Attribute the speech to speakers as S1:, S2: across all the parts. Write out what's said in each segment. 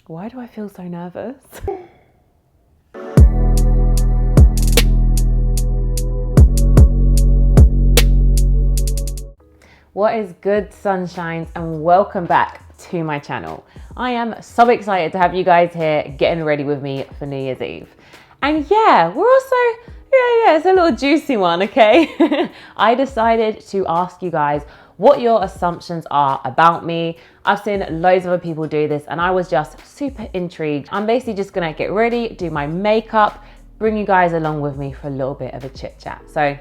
S1: Why do I feel so nervous? What is good, sunshines, and welcome back to my channel. I am so excited to have you guys here getting ready with me for New Year's Eve. And yeah, we're also, it's a little juicy one, okay? I decided to ask you guys what your assumptions are about me. I've seen loads of other people do this and I was just super intrigued. I'm basically just gonna get ready, do my makeup, bring you guys along with me for a little bit of a chit chat. So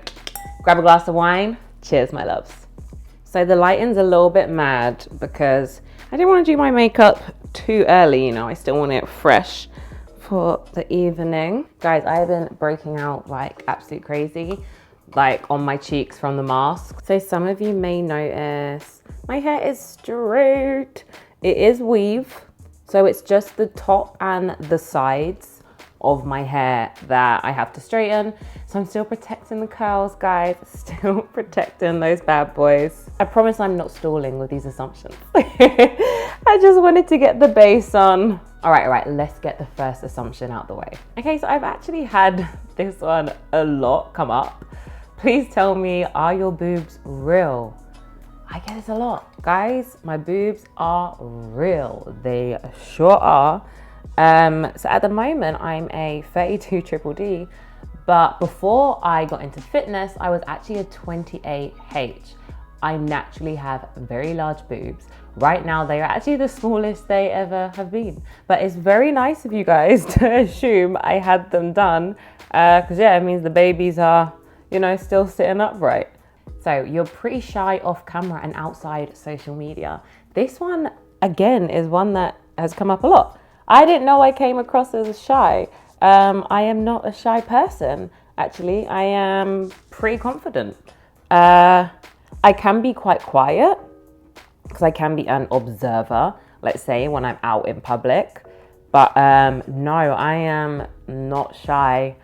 S1: grab a glass of wine. Cheers, my loves. So the lighting's a little bit mad because I didn't want to do my makeup too early, you know, I still want it fresh for the evening. Guys, I've been breaking out like absolute crazy, like on my cheeks from the mask. So some of you may notice my hair is straight. It is weave, so it's just the top and the sides of my hair that I have to straighten. So I'm still protecting the curls, guys, still protecting those bad boys. I promise I'm not stalling with these assumptions. I just wanted to get the base on. All right, let's get the first assumption out the way. Okay, so I've actually had this one a lot come up. Please tell me, are your boobs real? I get this a lot. Guys, my boobs are real. They sure are. So at the moment, I'm a 32 triple D, but before I got into fitness, I was actually a 28H. I naturally have very large boobs. Right now, they are actually the smallest they ever have been. But it's very nice of you guys to assume I had them done, because yeah, it means the babies are, you know, still sitting upright. So you're pretty shy off camera and outside social media. This one, again, is one that has come up a lot. I didn't know I came across as shy. I am not a shy person, actually. I am pretty confident. I can be quite quiet because I can be an observer, let's say, when I'm out in public. But no, I am not shy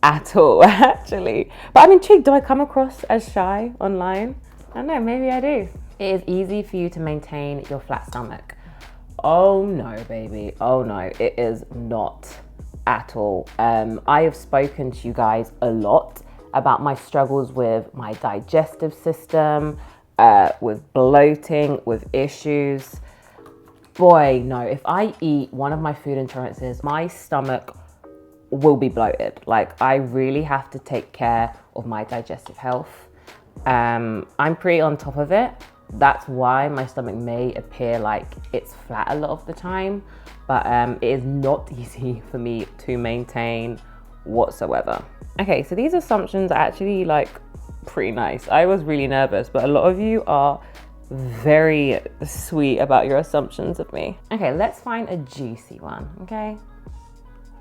S1: at all, actually. But I'm intrigued, do I come across as shy online? I don't know, maybe I do. It is easy for you to maintain your flat stomach. Oh no, baby. Oh no, it is not at all. I have spoken to you guys a lot about my struggles with my digestive system, with bloating, with issues. Boy, no, if I eat one of my food intolerances, my stomach will be bloated. Like, I really have to take care of my digestive health. I'm pretty on top of it. That's why my stomach may appear like it's flat a lot of the time, but it is not easy for me to maintain whatsoever. Okay, so these assumptions are actually like pretty nice. I was really nervous, but a lot of you are very sweet about your assumptions of me. Okay, let's find a juicy one, okay?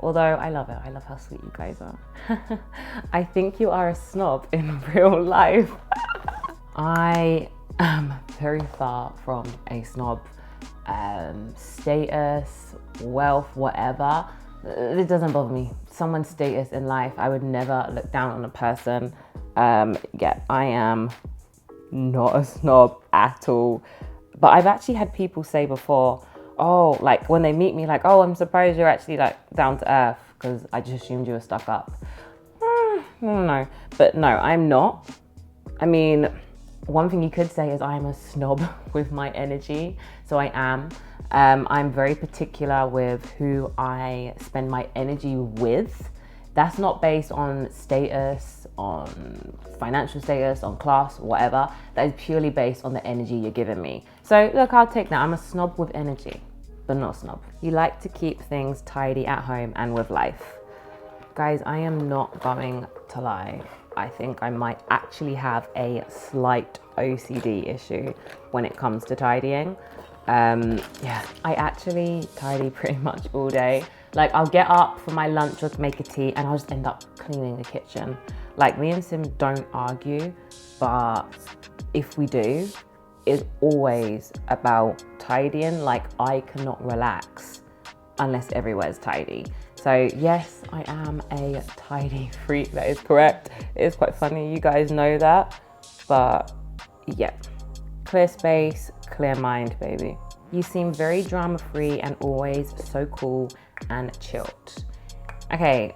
S1: Although I love it. I love how sweet you guys are. I think you are a snob in real life. I am very far from a snob. Status, wealth, whatever, it doesn't bother me. Someone's status in life, I would never look down on a person. Yeah, I am not a snob at all. But I've actually had people say before, oh, like when they meet me, like, oh, I'm surprised you're actually like down to earth because I just assumed you were stuck up. No, but no, I'm not. I mean, one thing you could say is I'm a snob with my energy. So I am. I'm very particular with who I spend my energy with. That's not based on status, on financial status, on class, whatever. That is purely based on the energy you're giving me. So look, I'll take that. I'm a snob with energy, but not a snob. You like to keep things tidy at home and with life. Guys, I am not going to lie. I think I might actually have a slight OCD issue when it comes to tidying. Yeah, I actually tidy pretty much all day. Like, I'll get up for my lunch or to make a tea and I'll just end up cleaning the kitchen. Like, me and Sim don't argue, but if we do, it's always about tidying. Like, I cannot relax unless everywhere's tidy. So yes, I am a tidy freak, that is correct. It is quite funny, you guys know that. But yeah, clear space, clear mind, baby. You seem very drama free and always so cool and chilled. Okay,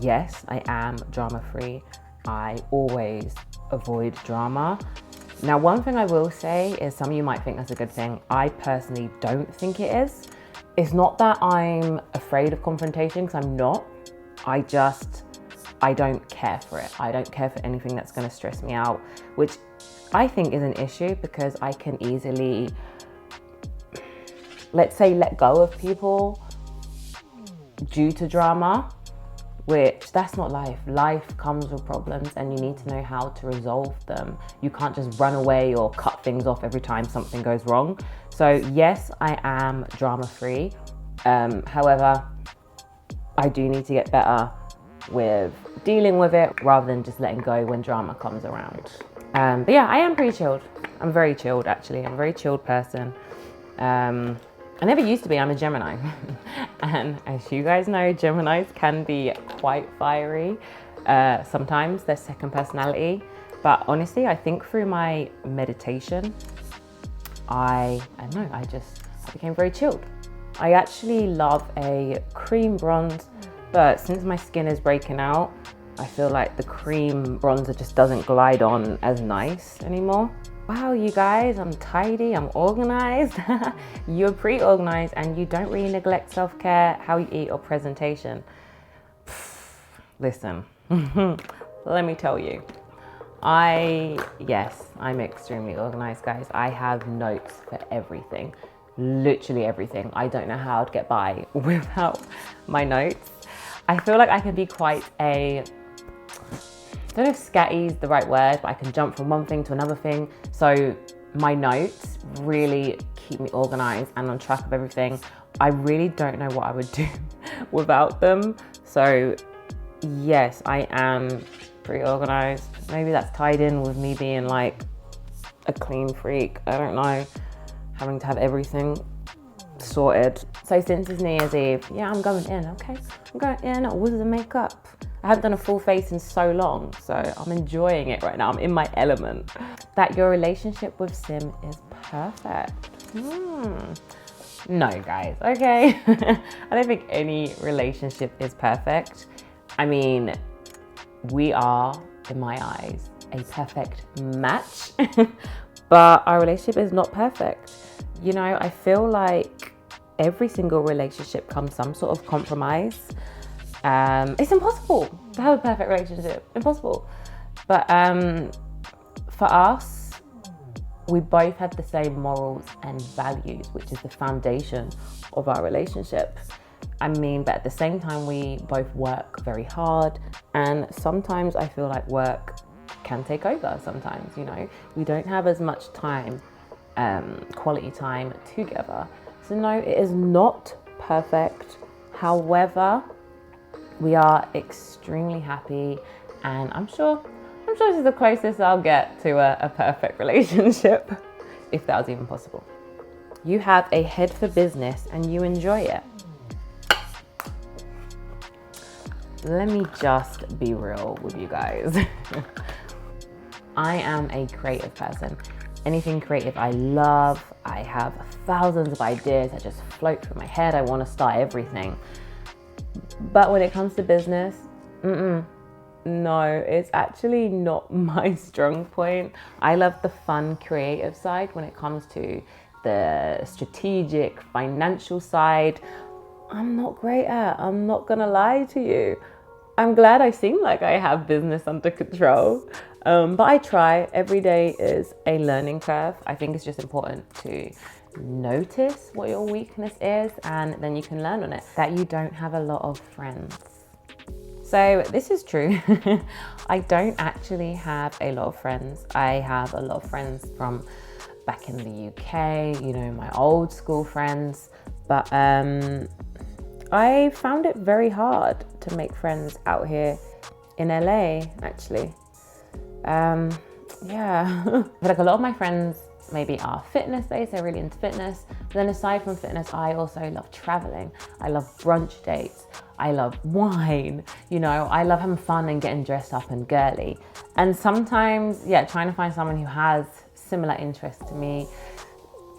S1: yes, I am drama free. I always avoid drama. Now, one thing I will say is, some of you might think that's a good thing. I personally don't think it is. It's not that I'm afraid of confrontation, because I'm not. I don't care for it. I don't care for anything that's going to stress me out, which I think is an issue, because I can easily, let's say, let go of people due to drama, which that's not life. Life comes with problems and you need to know how to resolve them. You can't just run away or cut things off every time something goes wrong. So yes, I am drama free. However, I do need to get better with dealing with it rather than just letting go when drama comes around. But yeah, I am pretty chilled. I'm very chilled, actually. I'm a very chilled person. I never used to be. I'm a Gemini. And as you guys know, Geminis can be quite fiery. Sometimes their second personality. But honestly, I think through my meditation, I became very chilled. I actually love a cream bronze, but since my skin is breaking out, I feel like the cream bronzer just doesn't glide on as nice anymore. Wow, you guys, I'm tidy, I'm organized. You're pretty organized and you don't really neglect self-care, how you eat, or presentation. Listen, let me tell you. Yes, I'm extremely organized, guys. I have notes for everything, literally everything. I don't know how I'd get by without my notes. I feel like I can be quite I don't know if scatty is the right word, but I can jump from one thing to another thing. So my notes really keep me organized and on track of everything. I really don't know what I would do without them. So yes, I am pretty organized. Maybe that's tied in with me being like a clean freak. I don't know, having to have everything sorted. So since it's New Year's Eve, yeah, I'm going in, okay? I'm going in with the makeup. I haven't done a full face in so long, so I'm enjoying it right now. I'm in my element. That your relationship with Sim is perfect. No, guys, okay? I don't think any relationship is perfect. I mean, we are, in my eyes, a perfect match, but our relationship is not perfect. You know, I feel like every single relationship comes some sort of compromise. It's impossible to have a perfect relationship, impossible. But for us, we both have the same morals and values, which is the foundation of our relationship. I mean, but at the same time, we both work very hard, and sometimes I feel like work can take over sometimes, you know. We don't have as much time, quality time together. So no, it is not perfect. However, we are extremely happy, and I'm sure this is the closest I'll get to a perfect relationship, if that was even possible. You have a head for business and you enjoy it. Let me just be real with you guys. I am a creative person. Anything creative I love. I have thousands of ideas that just float through my head. I want to start everything. But when it comes to business, no, it's actually not my strong point. I love the fun, creative side. When it comes to the strategic, financial side, I'm not great at. I'm not gonna lie to you. I'm glad I seem like I have business under control, but I try. Every day is a learning curve. I think it's just important to notice what your weakness is, and then you can learn on it. That you don't have a lot of friends. So this is true. I don't actually have a lot of friends. I have a lot of friends from back in the UK, you know, my old school friends, but I found it very hard to make friends out here in LA, actually. Yeah, but like a lot of my friends maybe are fitness based, they're really into fitness. But then aside from fitness, I also love traveling. I love brunch dates. I love wine. You know, I love having fun and getting dressed up and girly. And sometimes, yeah, trying to find someone who has similar interests to me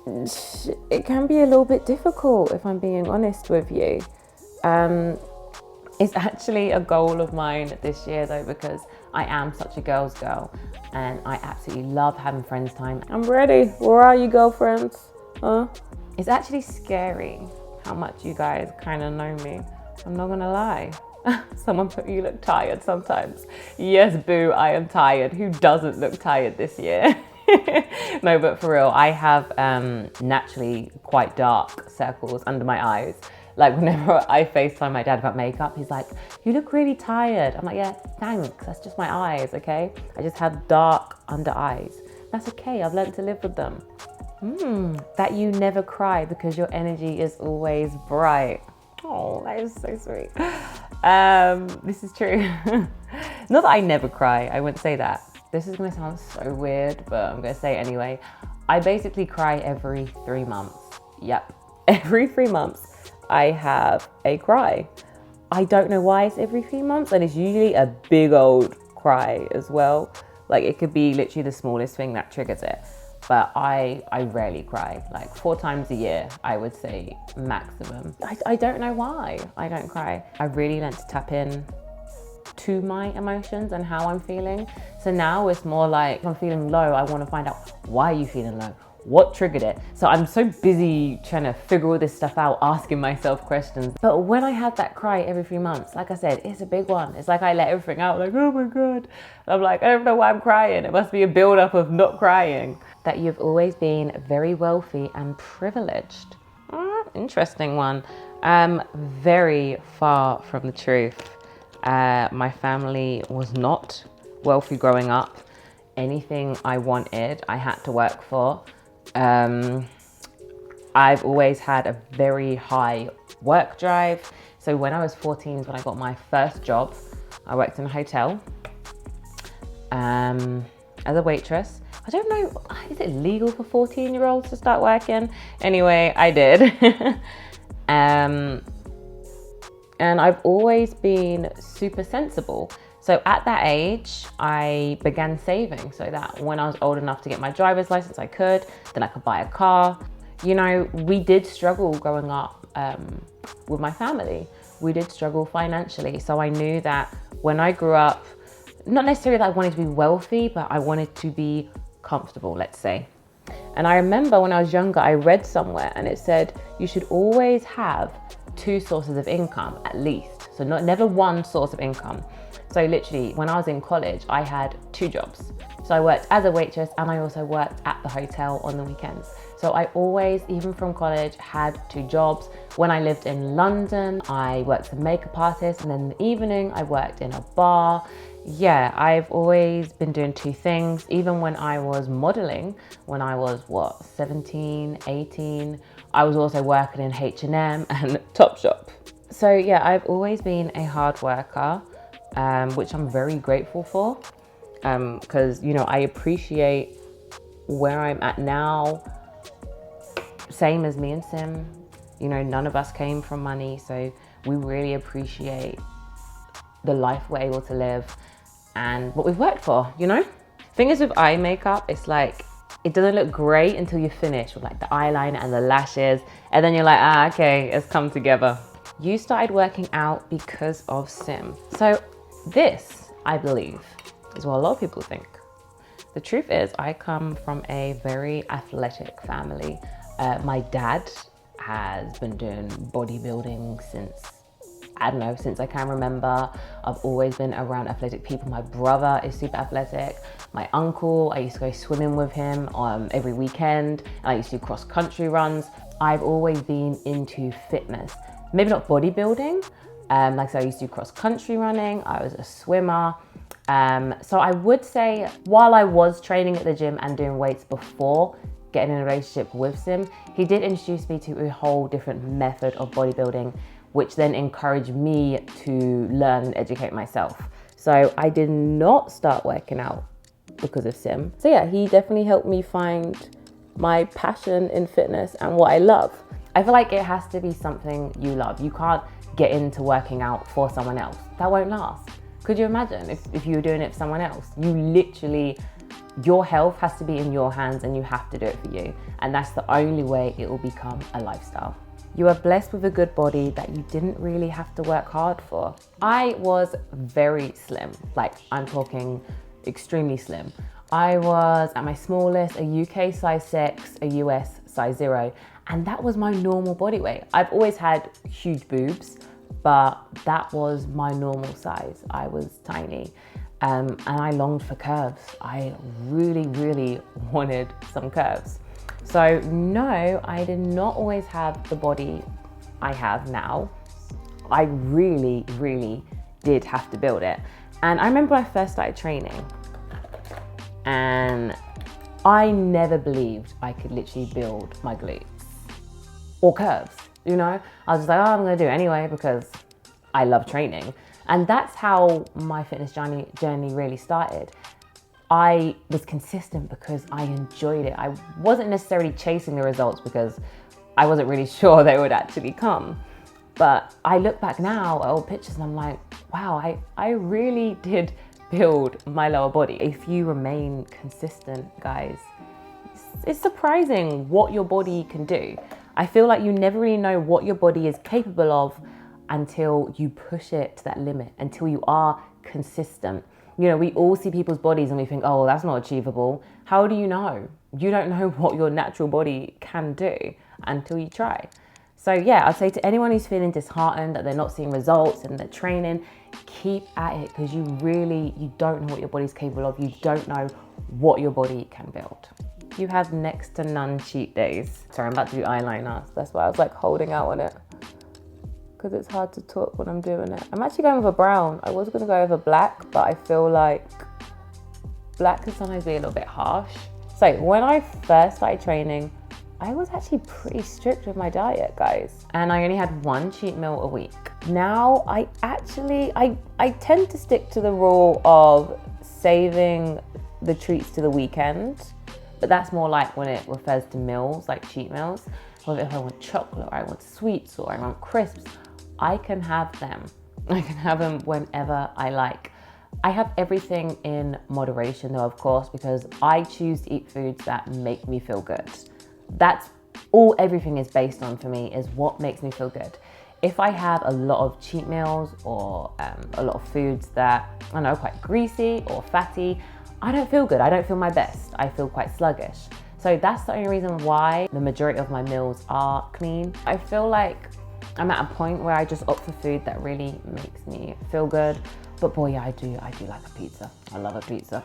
S1: it can be a little bit difficult, if I'm being honest with you. It's actually a goal of mine this year though, because I am such a girl's girl and I absolutely love having friends time. I'm ready. Where are you, girlfriends? Huh? It's actually scary how much you guys kind of know me. I'm not gonna lie. Someone put, you look tired sometimes. Yes, boo, I am tired. Who doesn't look tired this year? No, but for real, I have naturally quite dark circles under my eyes. Like whenever I FaceTime my dad about makeup, he's like, you look really tired. I'm like, yeah, thanks. That's just my eyes, okay? I just have dark under eyes. That's okay, I've learned to live with them. That you never cry because your energy is always bright. Oh, that is so sweet. This is true. Not that I never cry, I wouldn't say that. This is gonna sound so weird, but I'm gonna say it anyway. I basically cry every 3 months. Yep, every 3 months I have a cry. I don't know why it's every 3 months, and it's usually a big old cry as well. Like it could be literally the smallest thing that triggers it. But I rarely cry, like 4 times a year, I would say maximum. I don't know why I don't cry. I really learned to tap in to my emotions and how I'm feeling. So now it's more like if I'm feeling low, I want to find out, why are you feeling low? What triggered it? So I'm so busy trying to figure all this stuff out, asking myself questions. But when I have that cry every 3 months, like I said, it's a big one. It's like I let everything out, like, oh my God. And I'm like, I don't know why I'm crying. It must be a build-up of not crying. That you've always been very wealthy and privileged. Interesting one. Very far from the truth. My family was not wealthy growing up. Anything I wanted, I had to work for. I've always had a very high work drive. So when I was 14 is when I got my first job. I worked in a hotel as a waitress. I don't know, is it legal for 14-year-olds to start working? Anyway, I did. And I've always been super sensible. So at that age, I began saving so that when I was old enough to get my driver's license, I could, then I could buy a car. You know, we did struggle growing up with my family. We did struggle financially. So I knew that when I grew up, not necessarily that I wanted to be wealthy, but I wanted to be comfortable, let's say. And I remember when I was younger, I read somewhere and it said, you should always have 2 sources of income at least. So never one source of income. So literally when I was in college, I had 2 jobs. So I worked as a waitress and I also worked at the hotel on the weekends. So I always, even from college, had 2 jobs. When I lived in London, I worked as a makeup artist, and then in the evening I worked in a bar. Yeah, I've always been doing 2 things. Even when I was modeling, when I was 17, 18, I was also working in H&M and Topshop. So yeah, I've always been a hard worker, which I'm very grateful for, because, you know, I appreciate where I'm at now. Same as me and Sim, you know, none of us came from money, so we really appreciate the life we're able to live and what we've worked for, you know? Thing is with eye makeup, it's like, it doesn't look great until you finish with like the eyeliner and the lashes, and then you're like, ah, okay, it's come together. You started working out because of Sim. So this, I believe, is what a lot of people think. The truth is, I come from a very athletic family. My dad has been doing bodybuilding since, I don't know, since I can remember. I've always been around athletic people. My brother is super athletic. My uncle, I used to go swimming with him every weekend. And I used to do cross-country runs. I've always been into fitness. Maybe not bodybuilding. Like I said, I used to do cross-country running. I was a swimmer. So I would say, while I was training at the gym and doing weights before getting in a relationship with Sim, he did introduce me to a whole different method of bodybuilding, which then encouraged me to learn and educate myself. So I did not start working out because of Sim. So yeah, he definitely helped me find my passion in fitness and what I love. I feel like it has to be something you love. You can't get into working out for someone else. That won't last. Could you imagine if you were doing it for someone else? You literally Your health has to be in your hands and you have to do it for you. And that's the only way it will become a lifestyle. You are blessed with a good body that you didn't really have to work hard for. I was very slim, like I'm talking extremely slim. I was at my smallest, a UK size 6, a US size 0, and that was my normal body weight. I've always had huge boobs, but that was my normal size. I was tiny, and I longed for curves. I really, really wanted some curves. So no, I did not always have the body I have now. I really, really did have to build it. And I remember when I first started training, and I never believed I could literally build my glutes or curves, you know? I was just like, oh, I'm gonna do it anyway because I love training. And that's how my fitness journey really started. I was consistent because I enjoyed it. I wasn't necessarily chasing the results because I wasn't really sure they would actually come. But I look back now at old pictures and I'm like, wow, I really did build my lower body. If you remain consistent, guys, it's surprising what your body can do. I feel like you never really know what your body is capable of until you push it to that limit, until you are consistent. You know, we all see people's bodies and we think, oh, that's not achievable. How do you know? You don't know what your natural body can do until you try. So yeah, I'd say to anyone who's feeling disheartened that they're not seeing results in their training, keep at it, because you don't know what your body's capable of. You don't know what your body can build. You have next to none cheat days. Sorry, I'm about to do eyeliner. That's why I was like holding out on it, because it's hard to talk when I'm doing it. I'm actually going with a brown. I was gonna go with a black, but I feel like black can sometimes be a little bit harsh. So when I first started training, I was actually pretty strict with my diet, guys. And I only had one cheat meal a week. Now I tend to stick to the rule of saving the treats to the weekend, but that's more like when it refers to meals, like cheat meals. Or if I want chocolate, or I want sweets, or I want crisps, I can have them. I can have them whenever I like. I have everything in moderation though, of course, because I choose to eat foods that make me feel good. That's all everything is based on for me, is what makes me feel good. If I have a lot of cheat meals or a lot of foods that, I don't know, quite greasy or fatty, I don't feel good. I don't feel my best. I feel quite sluggish. So that's the only reason why the majority of my meals are clean. I feel like I'm at a point where I just opt for food that really makes me feel good. But boy, yeah, I do like a pizza. I love a pizza.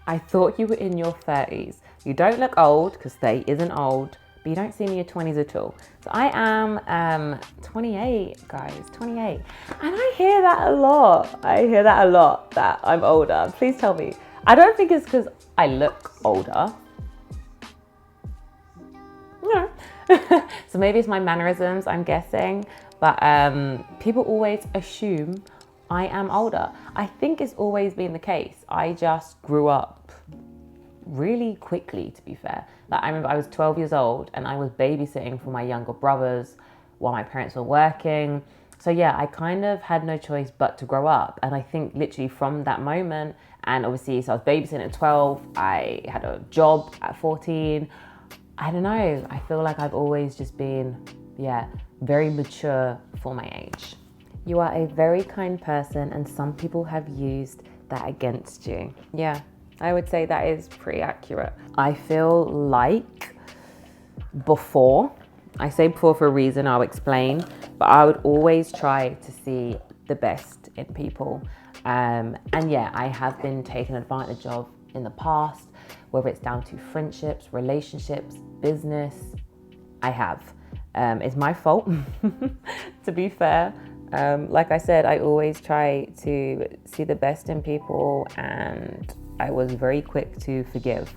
S1: I thought you were in your 30s. You don't look old, because 30 isn't old, but you don't seem in your 20s at all. So I am 28, guys, 28. And I hear that a lot. That I'm older. Please tell me. I don't think it's because I look older. No. So maybe it's my mannerisms, I'm guessing. But people always assume I am older. I think it's always been the case. I just grew up really quickly, to be fair. Like, I remember I was 12 years old and I was babysitting for my younger brothers while my parents were working. So yeah, I kind of had no choice but to grow up. And I think literally from that moment, and obviously, so I was babysitting at 12, I had a job at 14. I don't know, I feel like I've always just been, yeah, very mature for my age. You are a very kind person and some people have used that against you. Yeah, I would say that is pretty accurate. I feel like before, I say before for a reason, I'll explain, but I would always try to see the best in people. And yeah, I have been taken advantage of in the past, whether it's down to friendships, relationships, business, I have. It's my fault, to be fair. Like I said, I always try to see the best in people and I was very quick to forgive.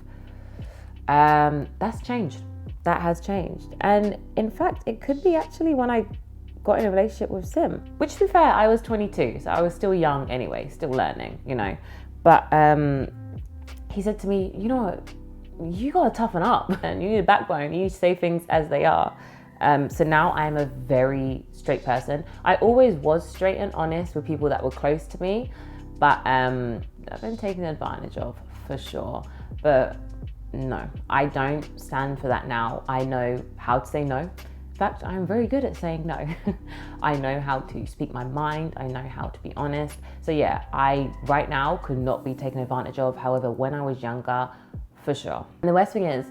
S1: That's changed. That has changed. And in fact, it could be actually when I got in a relationship with Sim, which to be fair, I was 22, so I was still young anyway, still learning, you know. But he said to me, you know what, you gotta toughen up and you need a backbone, you need to say things as they are. So now I'm a very straight person. I always was straight and honest with people that were close to me, but I've been taken advantage of for sure. But no, I don't stand for that now. I know how to say no. In fact, I'm very good at saying no. I know how to speak my mind. I know how to be honest. So yeah, I right now could not be taken advantage of. However, when I was younger, for sure. And the worst thing is,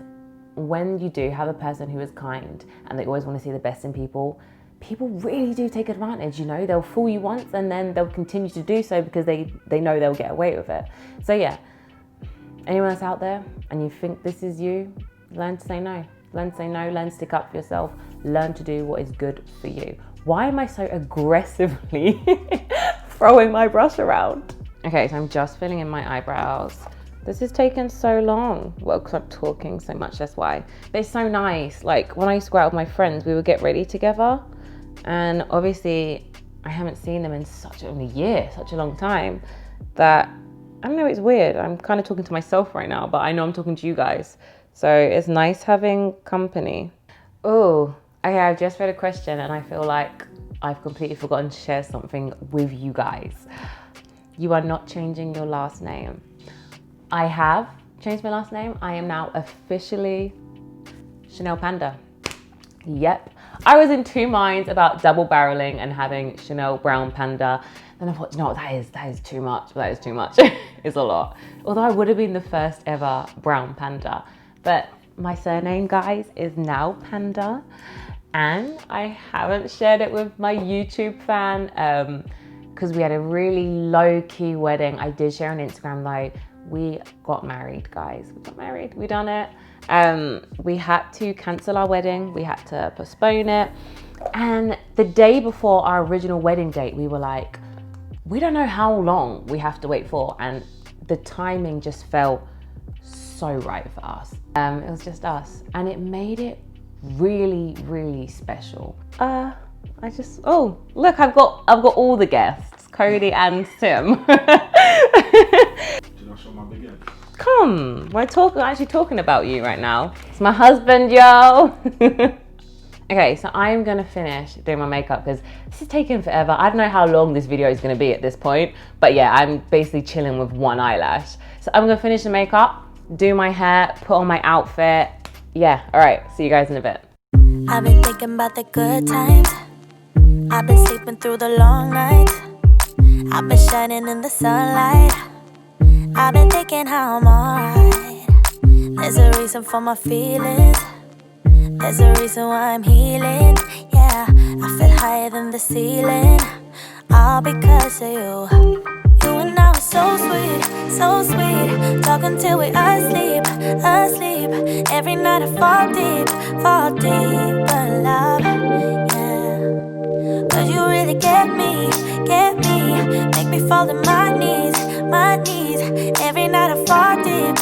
S1: when you do have a person who is kind and they always want to see the best in people, people really do take advantage, you know? They'll fool you once and then they'll continue to do so because they know they'll get away with it. So yeah, anyone that's out there and you think this is you, learn to say no. Learn to say no, learn to stick up for yourself, learn to do what is good for you. Why am I so aggressively throwing my brush around? Okay, so I'm just filling in my eyebrows. This has taken so long. Well, because I'm talking so much, that's why. But it's so nice. Like when I used to go out with my friends, we would get ready together. And obviously I haven't seen them in such a year, such a long time, that I don't know, it's weird. I'm kind of talking to myself right now, but I know I'm talking to you guys. So it's nice having company. Oh, okay, I've just read a question and I feel like I've completely forgotten to share something with you guys. You are not changing your last name. I have changed my last name. I am now officially Chanel Panda. Yep. I was in two minds about double barreling and having Chanel Brown Panda. Then I thought, no, that is too much. That is too much. It's a lot. Although I would have been the first ever brown panda. But my surname, guys, is now Panda. And I haven't shared it with my YouTube fan because we had a really low-key wedding. I did share on Instagram though. We got married, guys. We got married. We done it. We had to cancel our wedding. We had to postpone it. And the day before our original wedding date, we were like, we don't know how long we have to wait for. And the timing just felt so right for us. It was just us. And it made it really, really special. Oh, look, I've got all the guests, Cody and Sim.
S2: Show my big end.
S1: Come, we're actually talking about you right now. It's my husband, yo. Okay, so I'm gonna finish doing my makeup because this is taking forever. I don't know how long this video is gonna be at this point, but yeah, I'm basically chilling with one eyelash. So I'm gonna finish the makeup, do my hair, put on my outfit. Yeah, all right, see you guys in a bit.
S3: I've been thinking about the good times. I've been sleeping through the long nights. I've been shining in the sunlight. I've been thinking how I'm alright. There's a reason for my feelings. There's a reason why I'm healing. Yeah, I feel higher than the ceiling. All because of you. You and I were so sweet, so sweet. Talking till we asleep, asleep. Every night I fall deep, but love, yeah. Cause you really get me, make me fall to my knees, my knees. Every night I fall deep,